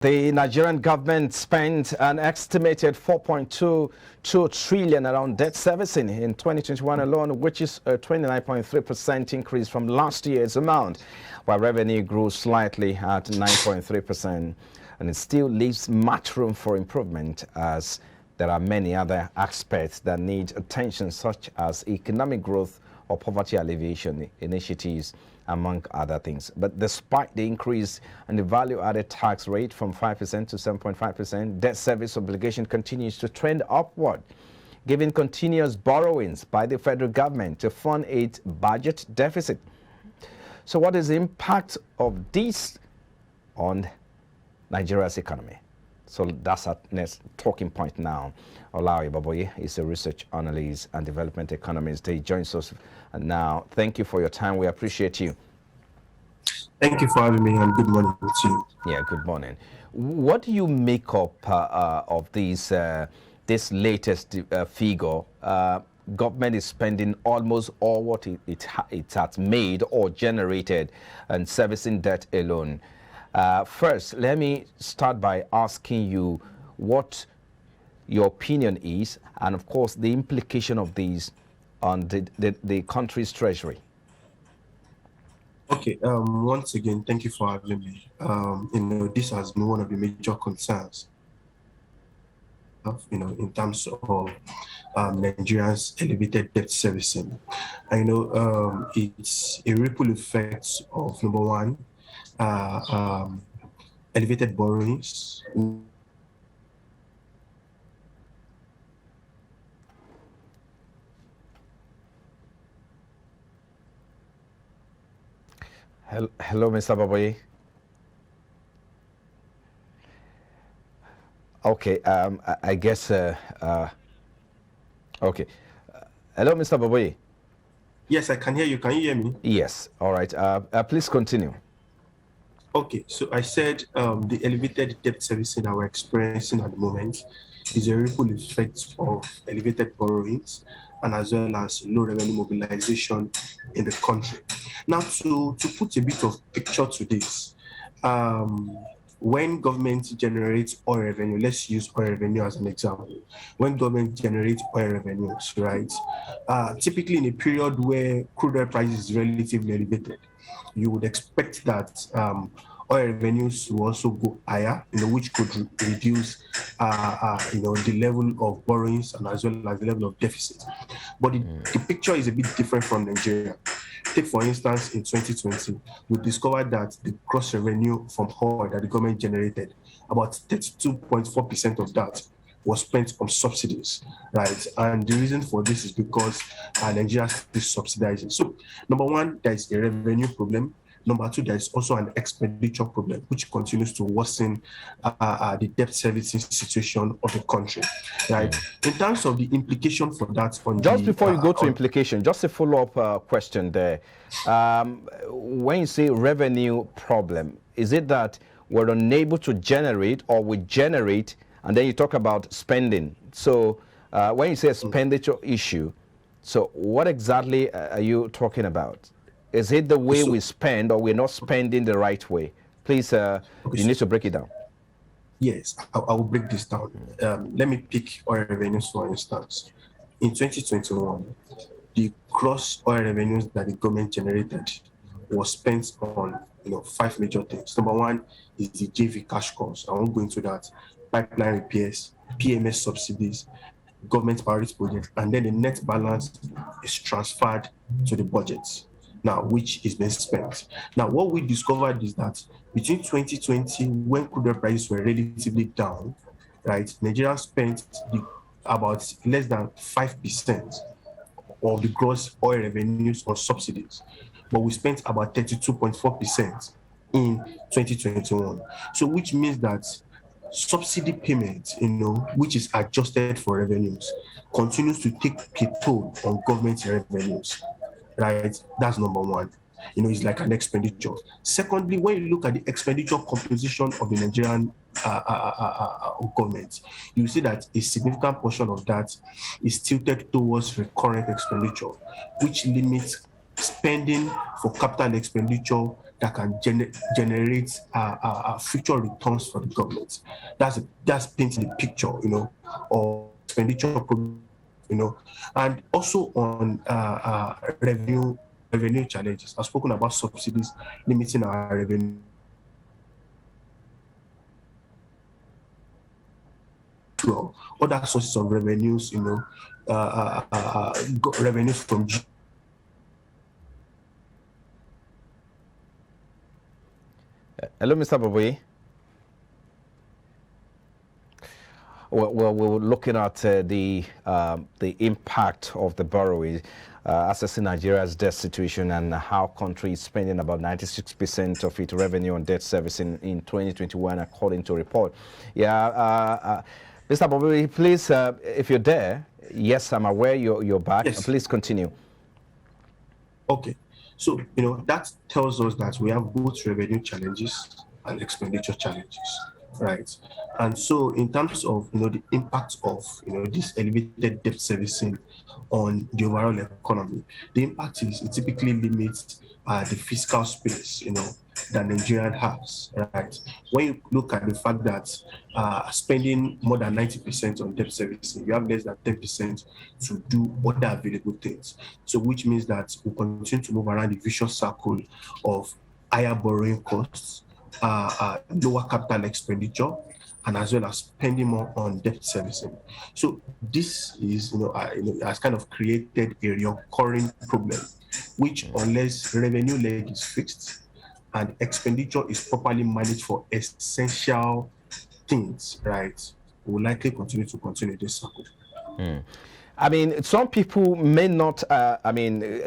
The Nigerian government spent an estimated 4.22 trillion around debt servicing in 2021 alone, which is a 29.3% increase from last year's amount, while revenue grew slightly at 9.3%. And it still leaves much room for improvement, as there are many other aspects that need attention, such as economic growth or poverty alleviation initiatives, among other things. But despite the increase in the value-added tax rate from 5% to 7.5%, debt service obligation continues to trend upward, giving continuous borrowings by the federal government to fund its budget deficit. So what is the impact of this on Nigeria's economy? So that's our next talking point now. Olaoye Baboye is a research analyst and development economist. He joins us now. Thank you for your time. We appreciate you. Thank you for having me, and good morning to you. Yeah, good morning. What do you make up of these this latest figure? Government is spending almost all what it has made or generated and servicing debt alone. First, let me start by asking you what your opinion is, and of course the implication of these on the country's treasury. Okay, once again, thank you for having me. This has been one of the major concerns, in terms of Nigeria's elevated debt servicing. I know it's a ripple effect of, number one, elevated borrowings. Hello, Mr. Baboye. Okay, I guess, okay. Hello, Mr. Baboye. Yes, I can hear you. Can you hear me? Yes, all right. Please continue. Okay, so I said the elevated debt servicing that we're experiencing at the moment is a ripple effect of elevated borrowings and as well as low revenue mobilization in the country. Now, to put a bit of picture to this, when government generates oil revenue, let's use oil revenue as an example. When government generates oil revenues, right, typically in a period where crude oil price is relatively elevated, you would expect that oil revenues will also go higher, which could reduce, the level of borrowings and as well as the level of deficit. But the picture is a bit different from Nigeria. Take, for instance, in 2020, we discovered that the gross revenue from oil that the government generated, about 32.4% of that was spent on subsidies, right? And the reason for this is because Nigeria is subsidizing. So, number one, there is a revenue problem. Number two, there is also an expenditure problem, which continues to worsen the debt servicing situation of the country, right? In terms of the implication for that, Before you go to implication, just a follow-up question there. When you say revenue problem, is it that we're unable to generate, or we generate, and then you talk about spending? So when you say expenditure issue, so what exactly are you talking about? Is it the way we spend, or we're not spending the right way? Please, you need to break it down. Yes, I will break this down. Let me pick oil revenues, for instance. In 2021, the gross oil revenues that the government generated was spent on 5 major things. Number one is the JV cash costs. I won't go into that. Pipeline repairs, PMS subsidies, government priority projects, and then the net balance is transferred to the budget. Now, which is being spent. Now, what we discovered is that between 2020, when crude oil prices were relatively down, right, Nigeria spent about less than 5% of the gross oil revenues on subsidies, but we spent about 32.4% in 2021. So, which means that subsidy payment, which is adjusted for revenues, continues to take a toll on government revenues. Right, that's number one. It's like an expenditure. Secondly, when you look at the expenditure composition of the Nigerian government, you see that a significant portion of that is tilted towards recurrent expenditure, which limits spending for capital expenditure that can generate future returns for the government. That's painting the picture, of expenditure problem, and also on revenue challenges. I've spoken about subsidies limiting our revenue. Well, other sources of revenues, revenues from Hello, Mr. Baboye. Well, we're looking at the impact of the borrowing, assessing Nigeria's debt situation and how country is spending about 96% of its revenue on debt servicing in 2021, according to a report. Yeah, Mr. Baboye, please, if you're there, yes, I'm aware you're back. Yes. Please continue. Okay. So, that tells us that we have both revenue challenges and expenditure challenges, right? And so in terms of, the impact of, this elevated debt servicing on the overall economy, the impact is it typically limits the fiscal space, that Nigeria has, right? When you look at the fact that spending more than 90% on debt servicing, you have less than 10% to do other available things. So which means that we continue to move around the vicious circle of higher borrowing costs, lower capital expenditure, and as well as spending more on debt servicing. So this is, has kind of created a recurring problem, which unless revenue leg is fixed and expenditure is properly managed for essential things, right, will likely continue this cycle. I mean, some people may not,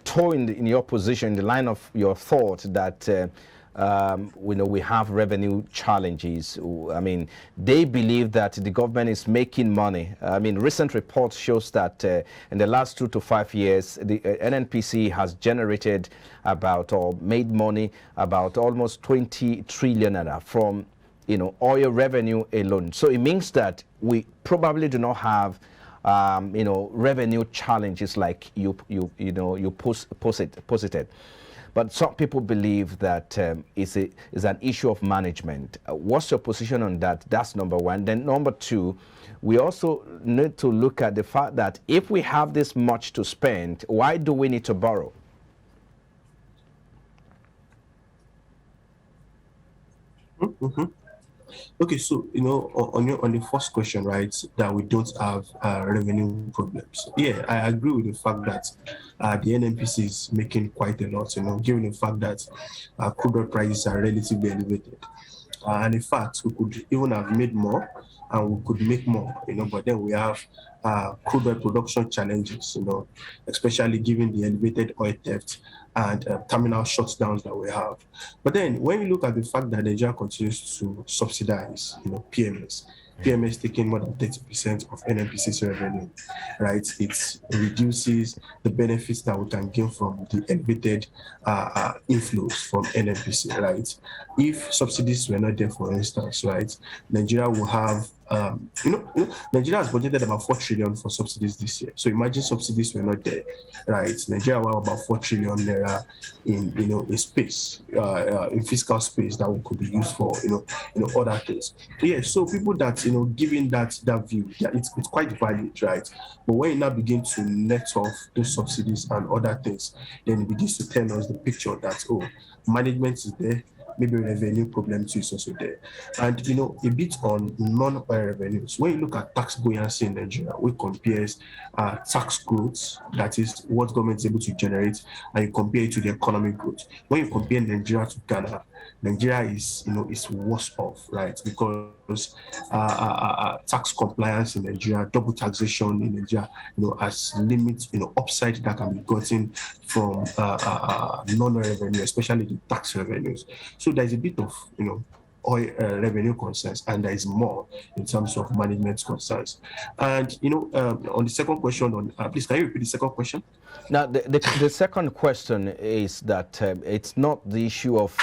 toe in your position, in the line of your thought that, we have revenue challenges. I mean, they believe that the government is making money. I mean, recent report shows that in the last 2 to 5 years, the NNPC has generated about or made money about almost 20 trillion naira from, oil revenue alone. So it means that we probably do not have revenue challenges like you posited. But some people believe that it's an issue of management. What's your position on that? That's number one. Then number two, we also need to look at the fact that if we have this much to spend, why do we need to borrow? Mm-hmm. Okay, so on the first question, right, that we don't have revenue problems. Yeah, I agree with the fact that the NNPC is making quite a lot. Given the fact that crude oil prices are relatively elevated, and in fact we could even have made more, and we could make more. But then we have crude oil production challenges. Especially given the elevated oil theft and terminal shutdowns that we have. But then when you look at the fact that Nigeria continues to subsidize, PMS taking more than 30% of NNPC's revenue, right? It reduces the benefits that we can gain from the elevated inflows from NNPC, right? If subsidies were not there, for instance, right, Nigeria will have Nigeria has budgeted about 4 trillion for subsidies this year. So imagine subsidies were not there, right? Nigeria will have about 4 trillion naira in space, in fiscal space that could be used for other things. Yeah. So people that giving that view, yeah, it's quite valid, right? But when you now begin to net off those subsidies and other things, then it begins to tell us the picture that management is there. Maybe revenue problem too is also there. And a bit on non-oil revenues. When you look at tax buoyancy in Nigeria, we compares tax growth, that is what government is able to generate, and you compare it to the economic growth. When you compare Nigeria to Ghana, Nigeria is worse off, right? Because tax compliance in Nigeria, double taxation in Nigeria, has limits, upside that can be gotten from non-revenue, especially the tax revenues. So there's a bit of, oil revenue concerns, and there is more in terms of management concerns. And on the second question, please can you repeat the second question? Now the second question is that it's not the issue of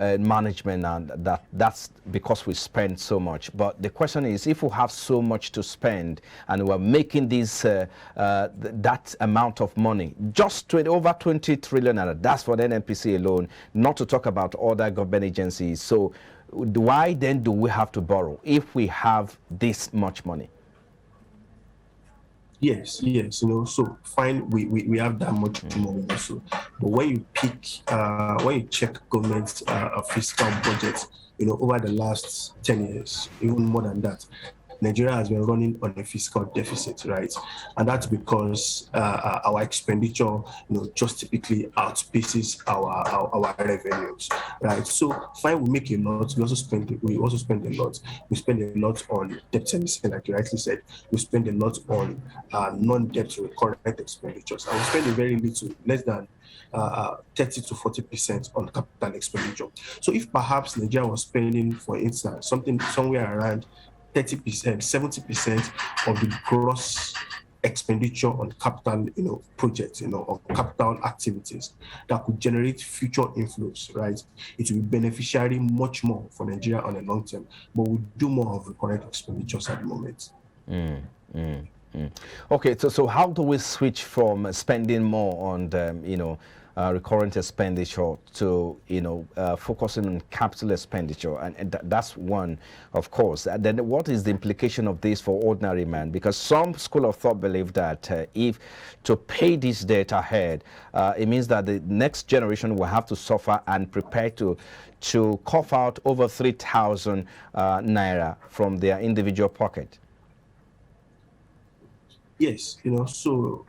management, and that's because we spend so much. But the question is, if we have so much to spend and we're making this that amount of money, just over 20 trillion, that's for the NNPC alone, not to talk about other government agencies. So why then do we have to borrow if we have this much money? Yes, so fine, we have that much money also. But when you when you check government's fiscal budget, over the last 10 years, even more than that, Nigeria has been running on a fiscal deficit, right? And that's because our expenditure, just typically outpaces our revenues, right? So fine, we make a lot. We also spend a lot. We spend a lot on debt servicing, like you rightly said. We spend a lot on non-debt recurrent expenditures. And we spend a very little, less than 30 to 40% on capital expenditure. So if perhaps Nigeria was spending, for instance, somewhere around 30%, 70% of the gross expenditure on capital, projects, on capital activities that could generate future inflows, right? It will be beneficiary much more for Nigeria on the long term, but we do more of recurrent expenditures at the moment. Okay, so how do we switch from spending more on the, recurrent expenditure to, focusing on capital expenditure? And that's one, of course. And then what is the implication of this for ordinary man? Because some school of thought believe that if to pay this debt ahead, it means that the next generation will have to suffer and prepare to cough out over 3,000 naira from their individual pocket. Yes, so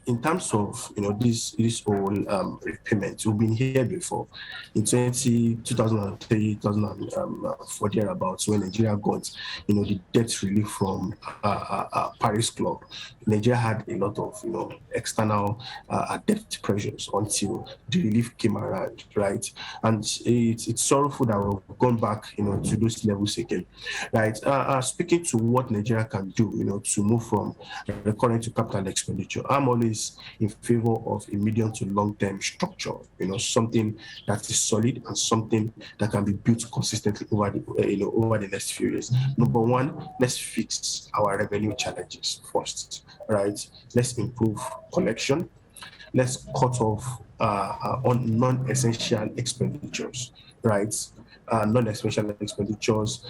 in terms of this whole repayment, we've been here before. In 2003, 2004, thereabouts, when Nigeria got the debt relief from Paris Club, Nigeria had a lot of external debt pressures until the relief came around, right? And it's sorrowful that we've gone back to those levels again, right? Speaking to what Nigeria can do to move from recurrent to capital expenditure, I'm always in favor of a medium to long-term structure, something that is solid and something that can be built consistently over the next few years. Number one, let's fix our revenue challenges first, right? Let's improve collection. Let's cut off on non-essential expenditures, right? Non-essential expenditures.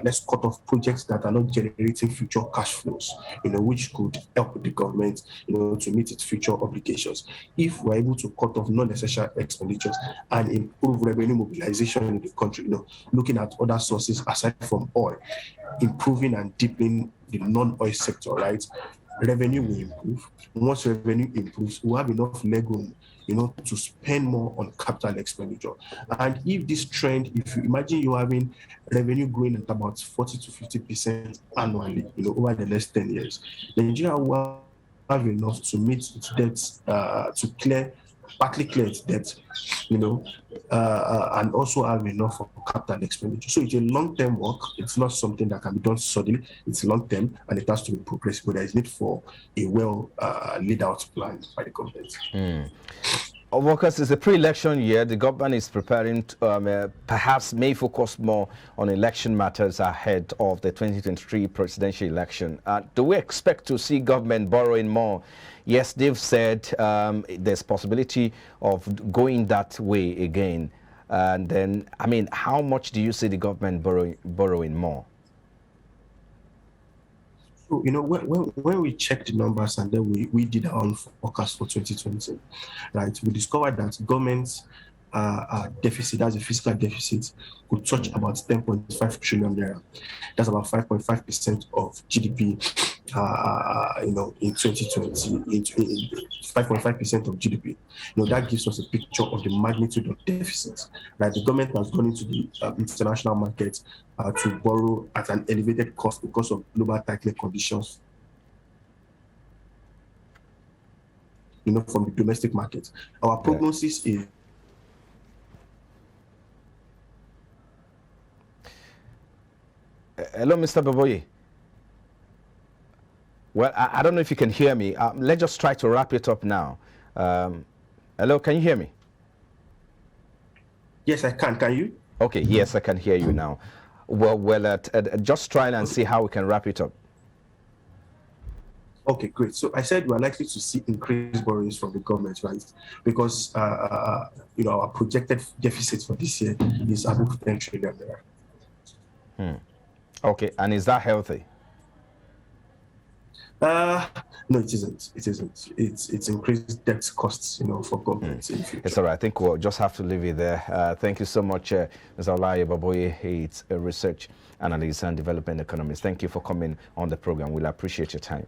Let's cut off projects that are not generating future cash flows, which could help the government, to meet its future obligations. If we're able to cut off non-essential expenditures and improve revenue mobilization in the country, looking at other sources aside from oil, improving and deepening the non-oil sector, right? Revenue will improve. Once revenue improves, we'll have enough legroom, to spend more on capital expenditure. And if this trend, if you imagine you having revenue growing at about 40 to 50% annually, over the next 10 years, Nigeria will have enough to meet its debts, to partly clear its debt, and also have enough for capital expenditure. So it's a long-term work. It's not something that can be done suddenly. It's long-term, and it has to be progressive. But there is need for a well laid out plan by the government. Workers, it's a pre-election year. The government is preparing to, perhaps may focus more on election matters ahead of the 2023 presidential election. Do we expect to see government borrowing more? Yes, they've said there's possibility of going that way again. And then, how much do you see the government borrowing more? So, when we checked the numbers and then we did our own forecast for 2020, right, we discovered that government's deficit, as a fiscal deficit, could touch about 10.5 trillion naira. That's about 5.5% of GDP, in 2020, 5.5% of GDP. That gives us a picture of the magnitude of deficit, right? The government has gone into the international market to borrow at an elevated cost because of global tightening conditions, from the domestic market. Our prognosis is... Hello, Mr. Baboye. Well, I don't know if you can hear me. Let's just try to wrap it up now. Hello, can you hear me? Yes, I can. Can you? Okay, yes, I can hear you now. Well, just try and see how we can wrap it up. Okay, great. So I said we're likely to see increased borrowings from the government, right? Because our projected deficit for this year is above 10 trillion naira. Okay, and is that healthy? No, it isn't. It isn't. It's increased debt costs, for governments in the future. It's all right. I think we'll just have to leave it there. Thank you so much, Mr. Olaye Baboye. He's a research analyst and development economist. Thank you for coming on the program. We'll appreciate your time.